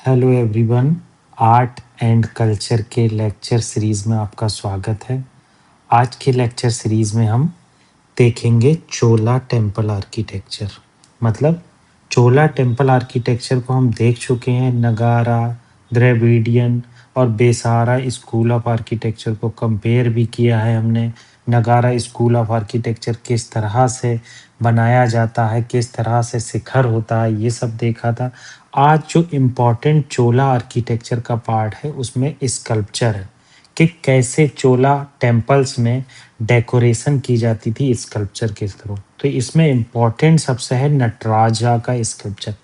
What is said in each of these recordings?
Hello everyone. Art and culture के lecture series में आपका स्वागत है। आज के लेक्चर सीरीज में हम देखेंगे चोला टेम्पल आर्किटेक्चर। मतलब चोला टेम्पल आर्किटेक्चर को हम देख चुके हैं। नगारा, द्रविडियन और बेसारा स्कूल ऑफ आर्किटेक्चर को कंपेयर भी किया है हमने। नगारा स्कूल ऑफ आर्किटेक्चर किस तरह से बनाया जाता है, किस तरह से शिखर होता है, ये सब देखा था। आज जो इम्पोर्टेंट चोला आर्किटेक्चर का पार्ट है उसमें स्कल्पचर है कि कैसे चोला टेम्पल्स में डेकोरेशन की जाती थी स्कल्पचर के थ्रू। तो इसमें इम्पोर्टेंट सबसे है नटराजा का स्कल्पचर।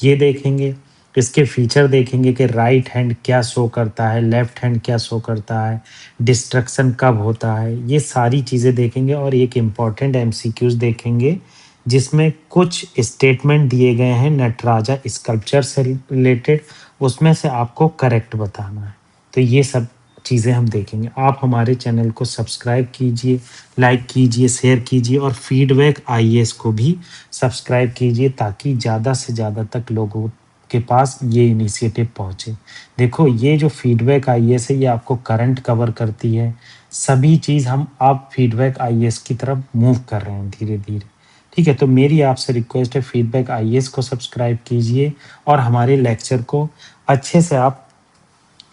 ये देखेंगे, इसके फीचर देखेंगे कि राइट हैंड क्या शो करता है, लेफ्ट हैंड क्या शो करता है, डिस्ट्रक्शन कब होता है, ये सारी चीज़ें देखेंगे। और एक इम्पॉर्टेंट एमसीक्यूज देखेंगे जिसमें कुछ स्टेटमेंट दिए गए हैं नटराजा स्कल्पचर से रिलेटेड, उसमें से आपको करेक्ट बताना है। तो ये सब चीज़ें हम देखेंगे। आप हमारे चैनल को सब्सक्राइब कीजिए, लाइक कीजिए, शेयर कीजिए और फीडबैक आईएएस को भी सब्सक्राइब कीजिए ताकि ज़्यादा से ज़्यादा तक लोगों के पास ये इनिशिएटिव पहुँचे। देखो, ये जो फीडबैक आईएएस है ये आपको करंट कवर करती है। सभी चीज़ हम अब फीडबैक आईएएस की तरफ मूव कर रहे हैं धीरे धीरे। ठीक है, तो मेरी आपसे रिक्वेस्ट है, फीडबैक आईएएस को सब्सक्राइब कीजिए और हमारे लेक्चर को अच्छे से आप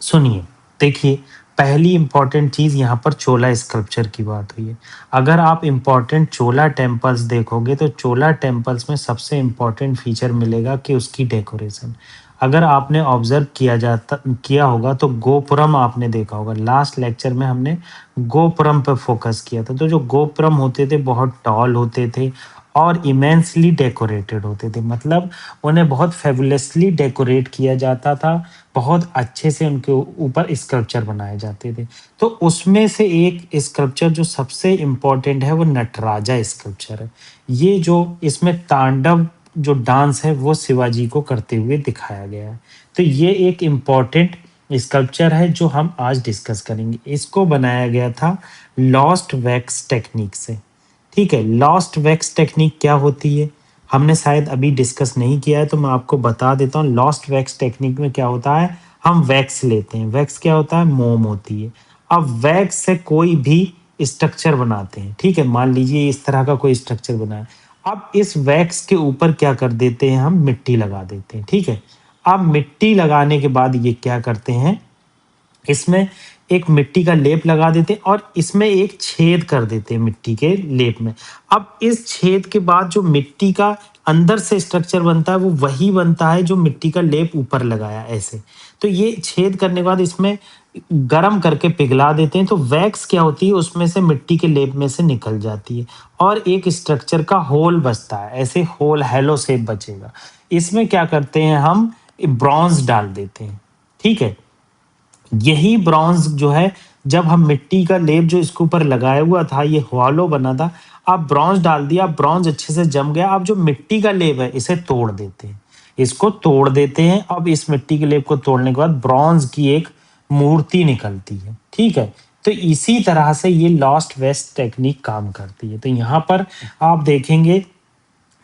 सुनिए। देखिए, पहली इंपॉर्टेंट चीज़ यहाँ पर चोला स्कल्पचर की बात हुई है। अगर आप इंपॉर्टेंट चोला टेम्पल्स देखोगे तो चोला टेम्पल्स में सबसे इंपॉर्टेंट फीचर मिलेगा कि उसकी डेकोरेशन। अगर आपने ऑब्जर्व किया होगा तो गोपुरम आपने देखा होगा। लास्ट लेक्चर में हमने गोपुरम पर फोकस किया था। तो जो गोपुरम होते थे बहुत टॉल होते थे और इमेंसली डेकोरेटेड होते थे। मतलब उन्हें बहुत फेबुलसली डेकोरेट किया जाता था, बहुत अच्छे से उनके ऊपर स्कल्पचर बनाए जाते थे। तो उसमें से एक स्कल्पचर जो सबसे इम्पोर्टेंट है वो नटराजा स्कल्पचर है। ये जो इसमें तांडव जो डांस है वो शिवाजी को करते हुए दिखाया गया है। तो ये एक इम्पोर्टेंट स्कल्पचर है जो हम आज डिस्कस करेंगे। इसको बनाया गया था लॉस्ट वैक्स टेक्निक से। ठीक है, लॉस्ट वैक्स टेक्निक क्या होती है हमने शायद अभी डिस्कस नहीं किया है, तो मैं आपको बता देता हूँ। लॉस्ट वैक्स टेक्निक में क्या होता है, हम वैक्स लेते हैं। वैक्स क्या होता है, मोम होती है। अब वैक्स से कोई भी स्ट्रक्चर बनाते हैं। ठीक है, मान लीजिए इस तरह का कोई स्ट्रक्चर बना है। अब इस वैक्स के ऊपर क्या कर देते हैं, हम मिट्टी लगा देते हैं। ठीक है, अब मिट्टी लगाने के बाद ये क्या करते हैं, इसमें एक मिट्टी का लेप लगा देते हैं और इसमें एक छेद कर देते हैं मिट्टी के लेप में। अब इस छेद के बाद जो मिट्टी का अंदर से स्ट्रक्चर बनता है वो वही बनता है जो मिट्टी का लेप ऊपर लगाया ऐसे। तो ये छेद करने के बाद इसमें गरम करके पिघला देते हैं। तो वैक्स क्या होती है, उसमें से मिट्टी के लेप में से निकल जाती है और एक स्ट्रक्चर का होल बचता है। ऐसे होल हेलो शेप बचेगा। इसमें क्या करते हैं, हम ब्रॉन्ज डाल देते हैं। ठीक है, यही ब्रॉन्ज जो है, जब हम मिट्टी का लेप जो इसके ऊपर लगाया हुआ था ये हॉलो बना था, आप ब्रॉन्ज डाल दिया, ब्रॉन्ज अच्छे से जम गया। अब जो मिट्टी का लेप है इसे तोड़ देते हैं, इसको तोड़ देते हैं। अब इस मिट्टी के लेप को तोड़ने के बाद ब्रॉन्ज की एक मूर्ति निकलती है। ठीक है, तो इसी तरह से ये लॉस्ट वेस्ट टेक्निक काम करती है। तो यहाँ पर आप देखेंगे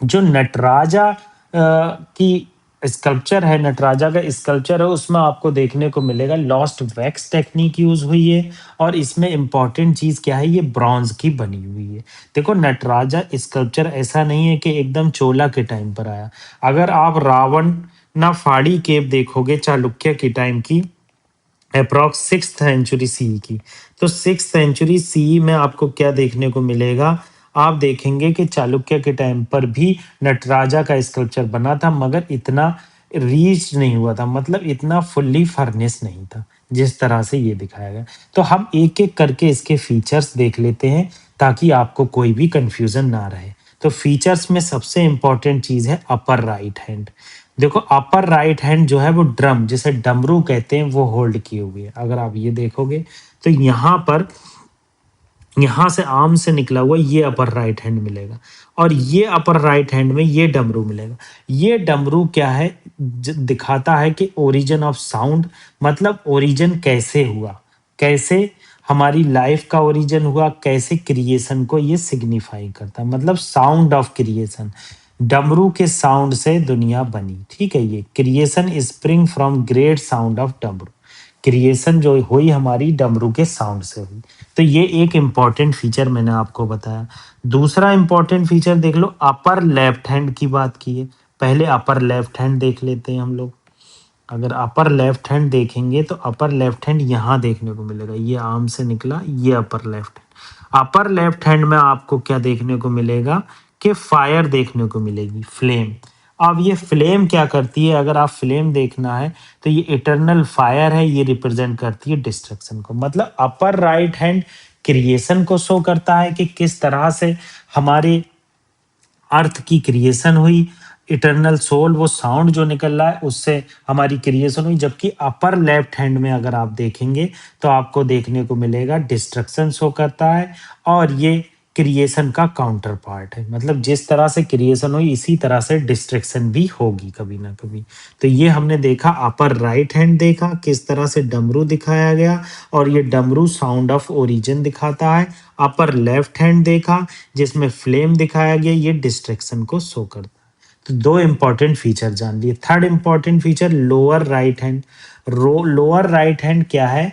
जो नटराजा की स्कल्पचर है, नटराजा का स्कल्पचर है, उसमें आपको देखने को मिलेगा लॉस्ट वैक्स टेक्निक यूज हुई है। और इसमें इंपॉर्टेंट चीज क्या है, ये ब्रॉन्ज की बनी हुई है। देखो, नटराजा स्कल्पचर ऐसा नहीं है कि एकदम चोला के टाइम पर आया। अगर आप रावण ना फाड़ी केव देखोगे चालुक्य के टाइम की, अप्रॉक्स 6th सेंचुरी सी की, तो 6th सेंचुरी सी में आपको क्या देखने को मिलेगा, आप देखेंगे कि चालुक्य के टाइम पर भी नटराजा का स्कल्पचर बना था मगर इतना रीच नहीं हुआ था। मतलब इतना फुल्ली फर्निश नहीं था जिस तरह से ये दिखाया गया। तो हम एक एक करके इसके फीचर्स देख लेते हैं ताकि आपको कोई भी कंफ्यूजन ना रहे। तो फीचर्स में सबसे इंपॉर्टेंट चीज है अपर राइट हैंड। देखो, अपर राइट हैंड जो है वो ड्रम, जिसे डमरू कहते हैं, वो होल्ड किए हुए है। अगर आप ये देखोगे तो यहाँ पर, यहाँ से आर्म से निकला हुआ ये अपर राइट हैंड मिलेगा और ये अपर राइट हैंड में ये डमरू मिलेगा। ये डमरू क्या है, दिखाता है कि ओरिजिन ऑफ साउंड, मतलब ओरिजिन कैसे हुआ, कैसे हमारी लाइफ का ओरिजिन हुआ, कैसे क्रिएशन को ये सिग्निफाई करता है, मतलब साउंड ऑफ क्रिएशन। डमरू के साउंड से दुनिया बनी। ठीक है, ये creation spring from great sound of डमरू। क्रिएशन जो हुई हमारी डमरू के साउंड से हुई। तो ये एक इम्पॉर्टेंट फीचर मैंने आपको बताया। दूसरा इम्पॉर्टेंट फीचर देख लो, अपर लेफ्ट हैंड की बात की है। पहले अपर लेफ्ट हैंड देख लेते हैं हम लोग। अगर अपर लेफ्ट हैंड देखेंगे तो अपर लेफ्ट हैंड यहाँ देखने को मिलेगा, ये आर्म से निकला, ये upper left hand. Upper left hand में आपको क्या देखने को मिलेगा कि फायर देखने को मिलेगी, फ्लेम। अब ये फ्लेम क्या करती है, अगर आप फ्लेम देखना है तो ये इटर्नल फायर है, ये रिप्रेजेंट करती है डिस्ट्रक्शन को। मतलब अपर राइट हैंड क्रिएशन को शो करता है कि किस तरह से हमारे अर्थ की क्रिएशन हुई, इटर्नल सोल वो साउंड जो निकल रहा है उससे हमारी क्रिएशन हुई। जबकि अपर लेफ्ट हैंड में अगर आप देखेंगे तो आपको देखने को मिलेगा डिस्ट्रक्शन शो करता है, और ये क्रिएशन का काउंटर पार्ट है। मतलब जिस तरह से क्रिएशन हुई इसी तरह से डिस्ट्रक्शन भी होगी कभी ना कभी। तो ये हमने देखा, अपर राइट हैंड देखा किस तरह से डमरू दिखाया गया, और ये डमरू साउंड ऑफ ओरिजिन दिखाता है। अपर लेफ्ट हैंड देखा जिसमें फ्लेम दिखाया गया, ये डिस्ट्रक्शन को शो करता है। तो दो इंपॉर्टेंट फीचर जान लिए। Third important feature lower right hand. Lower right hand क्या है,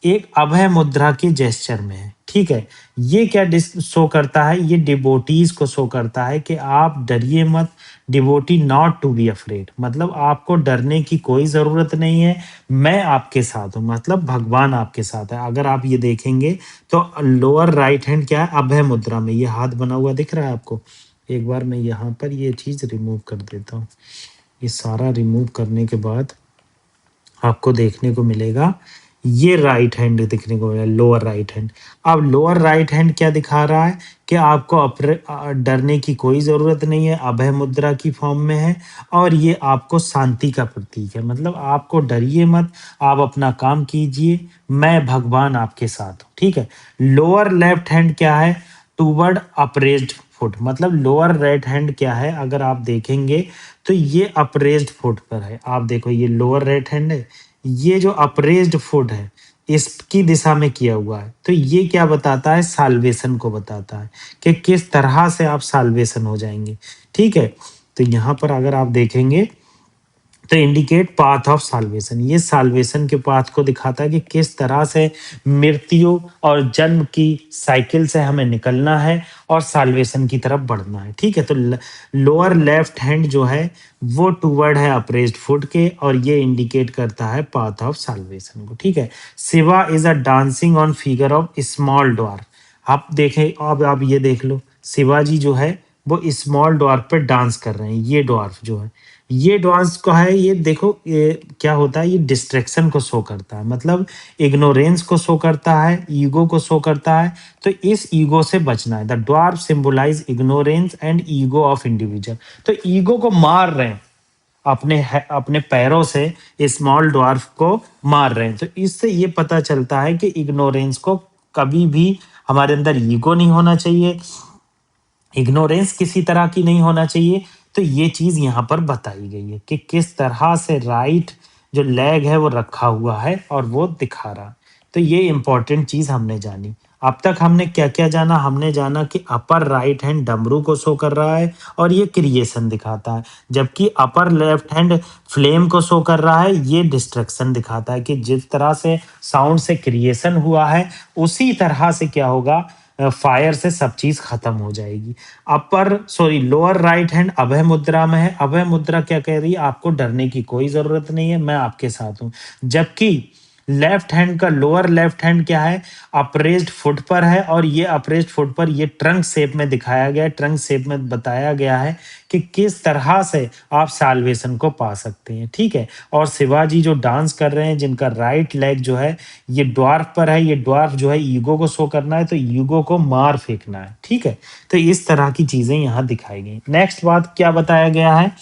एक अभय मुद्रा के जेस्चर में है। ठीक है, ये क्या शो करता है, ये डिवोटीज को शो करता है कि आप डरिए मत, devotee not to be afraid. मतलब आपको डरने की कोई जरूरत नहीं है, मैं आपके साथ हूं। मतलब भगवान आपके साथ है। अगर आप ये देखेंगे तो लोअर राइट हैंड क्या है, अभय मुद्रा में, ये हाथ बना हुआ दिख रहा है आपको। एक बार मैं यहाँ पर ये चीज रिमूव कर देता हूँ। ये सारा रिमूव करने के बाद आपको देखने को मिलेगा ये राइट हैंड दिखने को मिलेगा, लोअर राइट हैंड। अब लोअर राइट हैंड क्या दिखा रहा है कि आपको डरने की कोई ज़रूरत नहीं है, अभय मुद्रा की फॉर्म में है, और ये आपको शांति का प्रतीक है। मतलब आपको डरिए मत, आप अपना काम कीजिए, मैं भगवान आपके साथ हूँ। ठीक है। लोअर लेफ्ट हैंड क्या है, टूवर्ड अप्रेज्ड फुट। मतलब लोअर राइट हैंड क्या है, अगर आप देखेंगे तो ये अप्रेज्ड फुट पर है। आप देखो ये लोअर राइट हैंड है, ये जो अप्रेज्ड फुट है इसकी दिशा में किया हुआ है। तो ये क्या बताता है, साल्वेशन को बताता है कि किस तरह से आप साल्वेशन हो जाएंगे। ठीक है, तो यहाँ पर अगर आप देखेंगे तो इंडिकेट पाथ ऑफ साल्वेशन, ये साल्वेशन के पाथ को दिखाता है कि किस तरह से मृत्यु और जन्म की साइकिल से हमें निकलना है और साल्वेशन की तरफ बढ़ना है। ठीक है, तो लोअर लेफ्ट हैंड जो है वो टूवर्ड है अप्रेज्ड फुट के, और ये इंडिकेट करता है पाथ ऑफ साल्वेशन को। ठीक है। Shiva is a dancing on figure of small door. आप देखें, अब आप ये देख लो, शिवाजी जो है वो स्मॉल डॉर्फ पे डांस कर रहे हैं। ये डॉर्फ जो है, ये डांस का है, ये देखो ये क्या होता है, ये डिस्ट्रैक्शन को शो करता है। मतलब इग्नोरेंस को शो करता है, ईगो को शो करता है। तो इस ईगो से बचना है। The dwarf symbolise ignorance and ego of individual. तो ईगो को मार रहे हैं, अपने पैरों से स्मॉल डॉर्फ को मार रहे हैं। तो इससे ये पता चलता है कि इग्नोरेंस को कभी भी हमारे अंदर ईगो नहीं होना चाहिए, इग्नोरेंस किसी तरह की नहीं होना चाहिए। तो ये चीज यहाँ पर बताई गई है कि किस तरह से राइट जो लेग है वो रखा हुआ है और वो दिखा रहा। तो ये इंपॉर्टेंट चीज हमने जानी। अब तक हमने क्या क्या जाना, हमने जाना कि अपर राइट हैंड डमरू को शो कर रहा है और ये क्रिएशन दिखाता है, जबकि अपर लेफ्ट हैंड फ्लेम को शो कर रहा है, ये डिस्ट्रक्शन दिखाता है कि जिस तरह से साउंड से क्रिएशन हुआ है उसी तरह से क्या होगा, फायर से सब चीज खत्म हो जाएगी। लोअर राइट हैंड अभय मुद्रा में है। अभय मुद्रा क्या कह रही है, आपको डरने की कोई जरूरत नहीं है, मैं आपके साथ हूं। जबकि लेफ्ट हैंड का लोअर लेफ्ट हैंड क्या है, अप्रेज्ड फुट पर है, और ये अप्रेज्ड फुट पर ये ट्रंक शेप में दिखाया गया है। ट्रंक शेप में बताया गया है कि किस तरह से आप साल्वेशन को पा सकते हैं। ठीक है। और शिवाजी जो डांस कर रहे हैं, जिनका राइट लेग जो है ये ड्वार्फ पर है, ये ड्वार्फ जो है ईगो को शो करना है, तो ईगो को मार फेंकना है। ठीक है। तो इस तरह की चीजें यहाँ दिखाई गई। नेक्स्ट बात क्या बताया गया है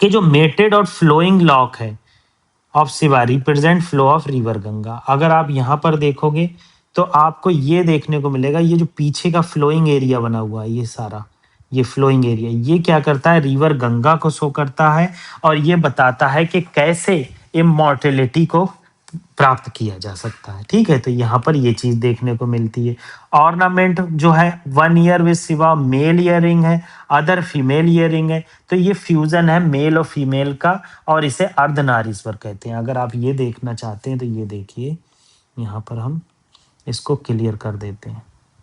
कि जो मेटेड और फ्लोइंग लॉक है of Shiva represent flow of river Ganga. अगर आप यहाँ पर देखोगे तो आपको ये देखने को मिलेगा, ये जो पीछे का फ्लोइंग एरिया बना हुआ है, ये सारा ये फ्लोइंग एरिया ये क्या करता है, रिवर गंगा को शो करता है, और ये बताता है कि कैसे इमॉर्टेलिटी को प्राप्त किया जा सकता है। ठीक है, तो यहाँ पर ये चीज़ देखने को मिलती है। ऑर्नामेंट जो है वन ईयर विद सिवा मेल ईयरिंग है, अदर फीमेल ईयरिंग है। तो ये फ्यूजन है मेल और फीमेल का, और इसे अर्धनारीश्वर कहते हैं। अगर आप ये देखना चाहते हैं तो ये देखिए, यहाँ पर हम इसको क्लियर कर देते हैं।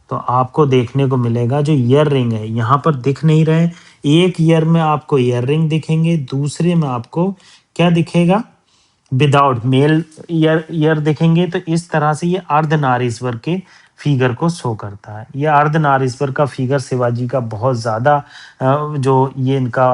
तो आपको देखने को मिलेगा जो ईयर रिंग है यहाँ पर दिख नहीं रहे। एक ईयर में आपको ईयर रिंग दिखेंगे, दूसरे में आपको क्या दिखेगा, विदाउट मेल ईयर ईयर दिखेंगे। तो इस तरह से ये अर्धनारीश्वर के फिगर को शो करता है। ये अर्धनारीश्वर का फिगर शिवाजी का बहुत ज़्यादा जो ये इनका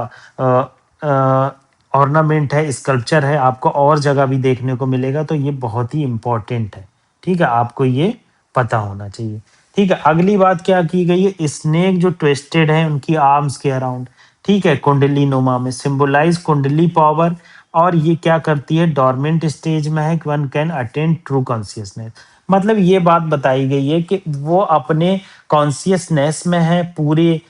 ऑर्नामेंट है, स्कल्पचर है, आपको और जगह भी देखने को मिलेगा। तो ये बहुत ही इम्पोर्टेंट है। ठीक है, आपको ये पता होना चाहिए। ठीक है, अगली बात क्या की गई है, स्नेक जो ट्विस्टेड है उनकी आर्म्स के अराउंड। ठीक है, कुंडली नुमा में सिंबलाइज कुंडली पावर। और ये क्या करती है, डोरमेंट स्टेज में है, one can attend true consciousness. मतलब ये बात बताई गई है कि वो अपने कॉन्शियसनेस में है, पूरे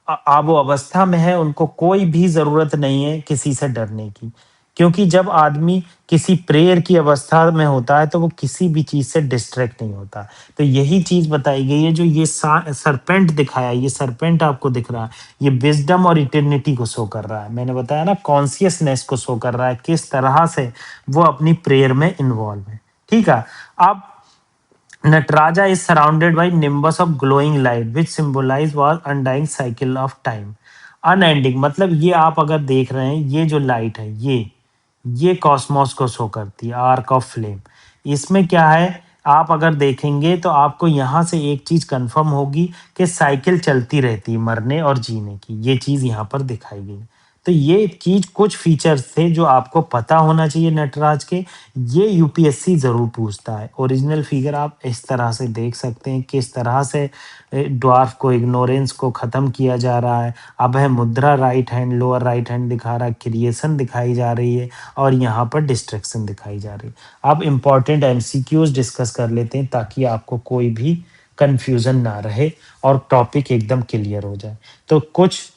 आबो अवस्था में है, उनको कोई भी ज़रूरत नहीं है किसी से डरने की। क्योंकि जब आदमी किसी प्रेयर की अवस्था में होता है तो वो किसी भी चीज़ से डिस्ट्रैक्ट नहीं होता। तो यही चीज़ बताई गई है। जो ये सरपेंट दिखाया, ये सरपेंट आपको दिख रहा है, ये विज़डम और इटर्निटी को शो कर रहा है। मैंने बताया ना, कॉन्शियसनेस को शो कर रहा है, किस तरह से वो अपनी प्रेयर में इन्वॉल्व है। ठीक है, अब Nataraja is surrounded by nimbus of glowing light which symbolize was undying cycle of time. Unending मतलब ये आप अगर देख रहे हैं, ये जो लाइट है ये कॉस्मोस को शो करती है, आर्क ऑफ फ्लेम। इसमें क्या है, आप अगर देखेंगे तो आपको यहाँ से एक चीज़ कंफर्म होगी कि साइकिल चलती रहती है मरने और जीने की। ये चीज़ यहाँ पर दिखाई गई। तो ये चीज़ कुछ फीचर्स थे जो आपको पता होना चाहिए नटराज के। ये यूपीएससी ज़रूर पूछता है। ओरिजिनल फिगर आप इस तरह से देख सकते हैं, किस तरह से ड्वार्फ को, इग्नोरेंस को ख़त्म किया जा रहा है। अभय मुद्रा right hand, lower right hand दिखा रहा है, क्रिएशन दिखाई जा रही है, और यहाँ पर डिस्ट्रैक्शन दिखाई जा रही है। अब इम्पॉर्टेंट एमसीक्यूज डिस्कस कर लेते हैं ताकि आपको कोई भी कन्फ्यूज़न ना रहे और टॉपिक एकदम क्लियर हो जाए। तो कुछ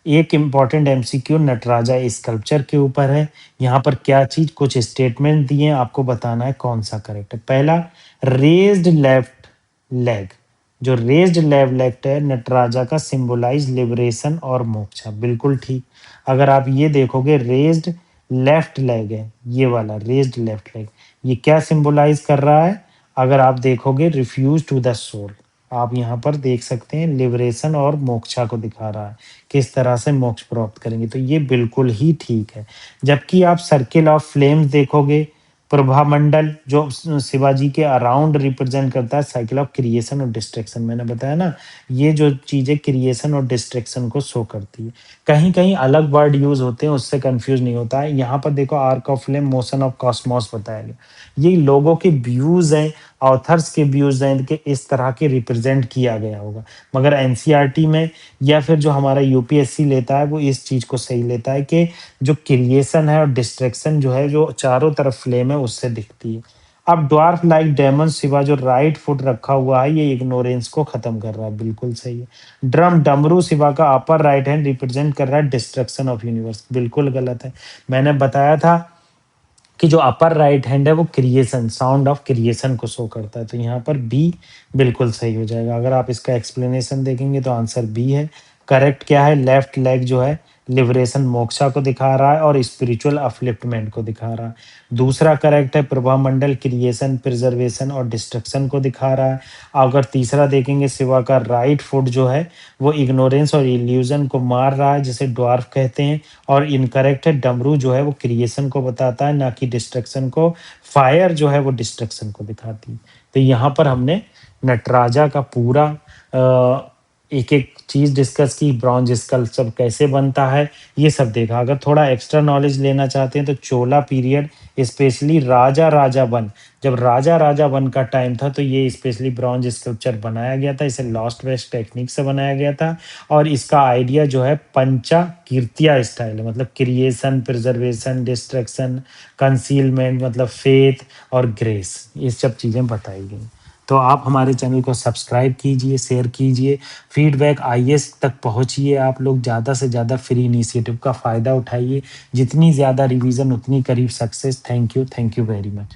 एक इम्पॉर्टेंट एमसीक्यू नटराजा स्कल्पचर के ऊपर है। यहाँ पर क्या चीज़, कुछ स्टेटमेंट दिए हैं, आपको बताना है कौन सा करेक्ट है। पहला, रेज्ड लेफ्ट लेग। जो रेज्ड लेफ्ट है नटराजा का, सिंबलाइज लिबरेशन और मोक्षा। बिल्कुल ठीक। अगर आप ये देखोगे, रेज्ड लेफ्ट लेग है ये वाला, रेज्ड लेफ्ट लेग, ये क्या सिंबलाइज कर रहा है, अगर आप देखोगे, रिफ्यूज टू द सोल। आप यहाँ पर देख सकते हैं लिबरेशन और मोक्षा को दिखा रहा है, किस तरह से मोक्ष प्राप्त करेंगे। तो ये बिल्कुल ही ठीक है। जबकि आप सर्किल ऑफ फ्लेम्स देखोगे, प्रभामंडल जो शिवाजी के अराउंड रिप्रेजेंट करता है साइकिल ऑफ क्रिएशन और डिस्ट्रक्शन। मैंने बताया ना, ये जो चीज़ें क्रिएशन और डिस्ट्रक्शन को शो करती है। कहीं कहीं अलग वर्ड यूज होते हैं, उससे कंफ्यूज नहीं होता है। यहाँ पर देखो, arc of flame, motion of Cosmos बताया गया। ये लोगों के व्यूज हैं, ऑथर्स के व्यूज हैं कि इस तरह के रिप्रेजेंट किया गया होगा। मगर एनसीईआरटी में या फिर जो हमारा यूपीएससी लेता है, वो इस चीज़ को सही लेता है कि जो क्रिएशन है और डिस्ट्रैक्शन जो है, जो चारों तरफ फ्लेम है, उससे दिखती है। अब ड्वार्फ लाइक डेमन शिवा जो राइट फुट रखा हुआ है, ये इग्नोरेंस को खत्म कर रहा है। बिल्कुल सही है। डमरू शिवा का अपर राइट हैंड रिप्रेजेंट कर रहा है डिस्ट्रक्शन ऑफ यूनिवर्स। बिल्कुल गलत है। मैंने बताया था कि जो अपर राइट हैंड है वो क्रिएशन, साउंड ऑफ क्रिएशन को शो करता है। तो यहाँ पर बी बिल्कुल सही हो जाएगा। अगर आप इसका एक्सप्लेनेशन देखेंगे तो आंसर बी है। करेक्ट क्या है, लेफ्ट लेग जो है लिबरेशन, मोक्षा को दिखा रहा है और स्पिरिचुअल अपलिफ्टमेंट को दिखा रहा है। दूसरा करेक्ट है, प्रभामंडल क्रिएशन, प्रिजर्वेशन और डिस्ट्रक्शन को दिखा रहा है। अगर तीसरा देखेंगे, शिवा का राइट फुट जो है वो इग्नोरेंस और इल्यूजन को मार रहा है, जिसे ड्वार्फ कहते हैं। और इनकरेक्ट है, डमरू जो है वो क्रिएशन को बताता है, ना कि डिस्ट्रक्शन को। फायर जो है वो डिस्ट्रक्शन को दिखाती है। तो यहाँ पर हमने नटराजा का पूरा एक एक चीज़ डिस्कस की, ब्रॉन्ज स्कल्पचर कैसे बनता है, ये सब देखा। अगर थोड़ा एक्स्ट्रा नॉलेज लेना चाहते हैं तो चोला पीरियड, स्पेशली राजा वन, जब राजा वन का टाइम था, तो ये स्पेशली ब्रॉन्ज स्कल्पचर बनाया गया था। इसे लॉस्ट वेस्ट टेक्निक से बनाया गया था। और इसका आइडिया जो है पंचा कीर्तिया स्टाइल है, मतलब क्रिएशन, प्रिजर्वेशन, डिस्ट्रक्शन, कंसीलमेंट, मतलब फेथ और ग्रेस, ये सब चीज़ें बताई गई। तो आप हमारे चैनल को सब्सक्राइब कीजिए, शेयर कीजिए, फीडबैक आईएएस तक पहुँचिए आप लोग, ज़्यादा से ज़्यादा फ्री इनिशिएटिव का फ़ायदा उठाइए। जितनी ज़्यादा रिवीज़न उतनी करीब success. Thank you very much.